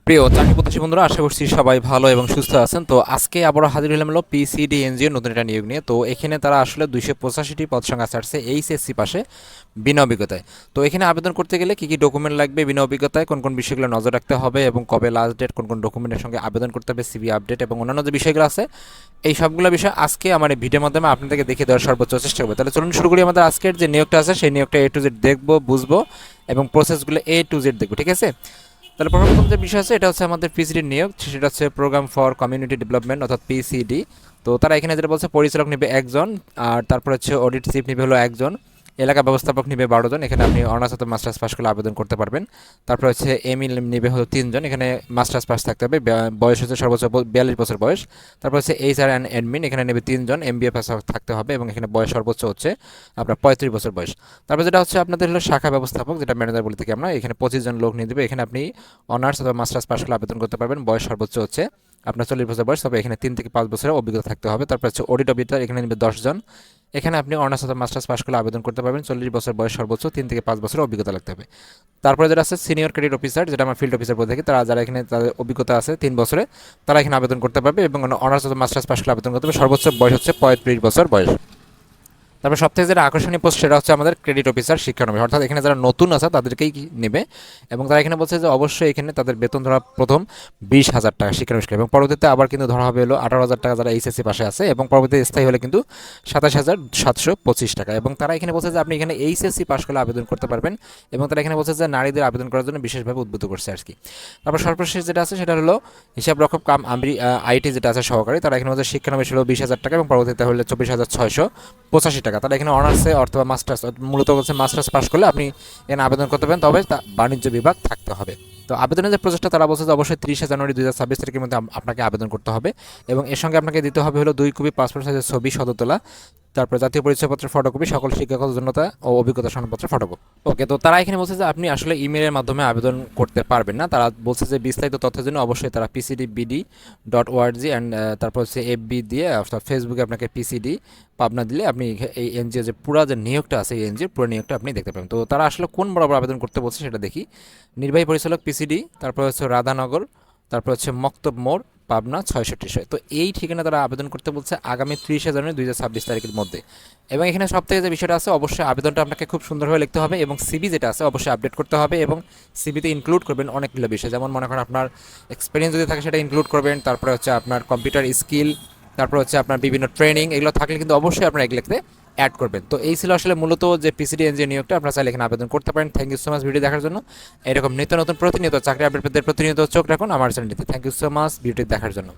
প্রিয় চাকরি প্রত্যাশী বন্ধুরা, আশা করছি সবাই ভালো এবং সুস্থ আছেন। তো আজকে আবারও হাজির হলাম হলো পিসিডি এনজিও নতুন একটা নিয়োগ নিয়ে। তো এখানে তারা আসলে 285টি পদ সংখ্যা ছাড়ছে এইচএসসি পাশে বিনা অভিজ্ঞতায়। তো এখানে আবেদন করতে গেলে কী কী ডকুমেন্ট লাগবে, বিনা অভিজ্ঞতায় কোন কোন বিষয়গুলো নজর রাখতে হবে এবং কবে লাস্ট ডেট, কোন কোন ডকুমেন্টের সঙ্গে আবেদন করতে হবে, সিভি আপডেট এবং অন্যান্য যে বিষয়গুলো আছে, এই সবগুলো বিষয় আজকে আমার এই ভিডিওর মাধ্যমে আপনাদেরকে দেখিয়ে দেওয়ার সর্বোচ্চ চেষ্টা করবো। তাহলে চলুন শুরু করি। আমাদের আজকের যে নিয়োগটা আছে সেই নিয়োগটা A to Z দেখবো, বুঝবো এবং প্রসেসগুলো A to Z দেখবো, ঠিক আছে? তাহলে প্রথম যে বিষয় আছে এটা হচ্ছে আমাদের পিসিডির নিয়োগ, সেটা হচ্ছে প্রোগ্রাম ফর কমিউনিটি ডেভেলপমেন্ট অর্থাৎ পিসিডি। তো তারা এখানে যেটা বলছে, পরিচালক নেবে একজন, আর তারপর হচ্ছে অডিট চিফ নেবে হলো একজন, এলাকা ব্যবস্থাপক নেবে 12 জন। এখানে আপনি অনার্স অথবা মাস্টার্স পাস করলে আবেদন করতে পারবেন। তারপর হচ্ছে এমই নেবে হলো 3 জন, এখানে মাস্টার্স পাস থাকতে হবে, বয়স হচ্ছে সর্বোচ্চ 42 বছর বয়স। তারপর হচ্ছে এইচআর অ্যান্ড অ্যাডমিন, এখানে নেবে 3 জন, এমবিএ পাস থাকতে হবে এবং এখানে বয়স সর্বোচ্চ হচ্ছে আপনার 35 বছর বয়স। তারপর যেটা হচ্ছে আপনাদের হলো শাখা ব্যবস্থাপক, যেটা ম্যানেজার বলে থাকি আমরা, এখানে 25 জন লোক নিয়ে দেবে। এখানে আপনি অনার্স অথবা মাস্টার্স পাস করলে আবেদন করতে পারবেন, বয়স সর্বোচ্চ হচ্ছে আপনার 40 বছর বয়স, তবে এখানে 3 থেকে 5 বছরের অভিজ্ঞতা থাকতে হবে। তারপর হচ্ছে অডিট অফিসার, এখানে নেবে 10 জন, এখানে আপনি অনার্স অথবা মাস্টার্স পাস করলে আবেদন করতে পারবেন, 40 বছর বয়স সর্বোচ্চ, 3 থেকে 5 বছরের অভিজ্ঞতা লাগতে হবে। তারপরে যেটা আছে সিনিয়র ক্রেডিট অফিসার, যেটা আমার ফিল্ড অফিসার বলে থাকি, তারা যারা এখানে তাদের অভিজ্ঞতা আছে 3 বছরে, তারা এখানে আবেদন করতে পারবে এবং অনার্স অথবা মাস্টার্স পাস করলে আবেদন করতে হবে, সর্বোচ্চ বয়স হচ্ছে 35 বছর বয়স। তারপর সবথেকে যেটা আকর্ষণীয় পোস্ট সেটা হচ্ছে আমাদের ক্রেডিট অফিসার শিক্ষানবিশ, অর্থাৎ এখানে যারা নতুন আছে তাদেরকেই নেবে এবং তারা এখানে বলছে যে অবশ্যই এখানে তাদের বেতন ধরা প্রথম 20,000 টাকা শিক্ষানবিশকে, এবং পরবর্তীতে আবার কিন্তু ধরা হবে হলো 18,000 টাকা যারা এইচএসসি পাশে আছে, এবং পরবর্তীতে স্থায়ী হলে কিন্তু 27,725 টাকা। এবং তারা এখানে বলছে যে আপনি এখানে এইচএসসি পাস করলে আবেদন করতে পারবেন, এবং তারা এখানে বলছে যে নারীদের আবেদন করার জন্য বিশেষভাবে উদ্বুদ্ধ করছে আর কি। তারপর সর্বশেষ যেটা আছে সেটা হলো হিসাব রক্ষক কাম আইটি যেটা আছে সহকারী, তারা এখানে বলছে শিক্ষানবিশ হলো 20,000 টাকা এবং পরবর্তীতে হলে 24,685 টাকা। তারা এখানে অনার্সে অথবা মাস্টার্স, মূলত হচ্ছে মাস্টার্স পাস করলে আপনি এখানে আবেদন করতে পারেন, তবে বাণিজ্য বিভাগ থাকতে হবে। তো আবেদনের যে প্রসেসটা তারা বলছে যে অবশ্যই 30 জানুয়ারি 2026 তারিখের মধ্যে আপনাকে আবেদন করতে হবে এবং এর সঙ্গে আপনাকে দিতে হবে হলো 2 কপি পাসপোর্ট সাইজের ছবি সদ্য তোলা, তারপর জাতীয় পরিচয়পত্রের ফটোকপি, সকল শিক্ষাগত যোগ্যতা ও অভিজ্ঞতা সনদপত্রের ফটোকপি। ওকে, তো তারা এখানে বলছে যে আপনি আসলে ইমেলের মাধ্যমে আবেদন করতে পারবেন না। তারা বলছে যে বিস্তারিত তথ্যের জন্য অবশ্যই তারা pcdbd.org অ্যান্ড তারপর হচ্ছে এফবি দিয়ে অর্থাৎ ফেসবুকে আপনাকে পিসিডি পাবনা দিলে আপনি এই এনজিও যে পুরো যে নিয়োগটা আছে এই এনজিওর পুরো নিয়োগটা আপনি দেখতে পাবেন। তো তারা আসলে কোন বরাবর আবেদন করতে বলছে সেটা দেখি। নির্বাহী পরিচালক পিসিডি, তারপর হচ্ছে রাধানগর, তারপর হচ্ছে মক্তব মোড়, পাবনা 6600। তো এই ঠিকানা তারা আবেদন করতে বলছে আগামী 30 জানুয়ারি 2026 তারিখের মধ্যে। এবং এখানে সব থেকে যে বিষয়টা আছে, অবশ্যই আবেদনটা আপনাকে খুব সুন্দরভাবে লিখতে হবে এবং সিভি যেটা আছে অবশ্যই আপডেট করতে হবে এবং সিভিতে ইনক্লুড করবেন অনেকগুলো বিষয়, যেমন মনে করেন আপনার এক্সপিরিয়েন্স যদি থাকে সেটা ইনক্লুড করবেন, তারপরে হচ্ছে আপনার কম্পিউটার স্কিল, তারপর হচ্ছে আপনার বিভিন্ন ট্রেনিং, এগুলো থাকলে কিন্তু অবশ্যই আপনার এগুলোতে অ্যাড করবেন। তো এই ছিল আসলে মূলত যে পিসিডি এনজিও নিয়োগটা, আপনারা চাইলে এখানে আবেদন করতে পারেন। Thank you so much video দেখার জন্য। এরকম নিত্য নতুন প্রতিনিয়ত চাকরি আপডেট পেতে প্রতিনিয়ত চোখ রাখুন আমার চ্যানেলটিতে। থ্যাংক ইউ সো মাচ ভিডিওটি দেখার জন্য।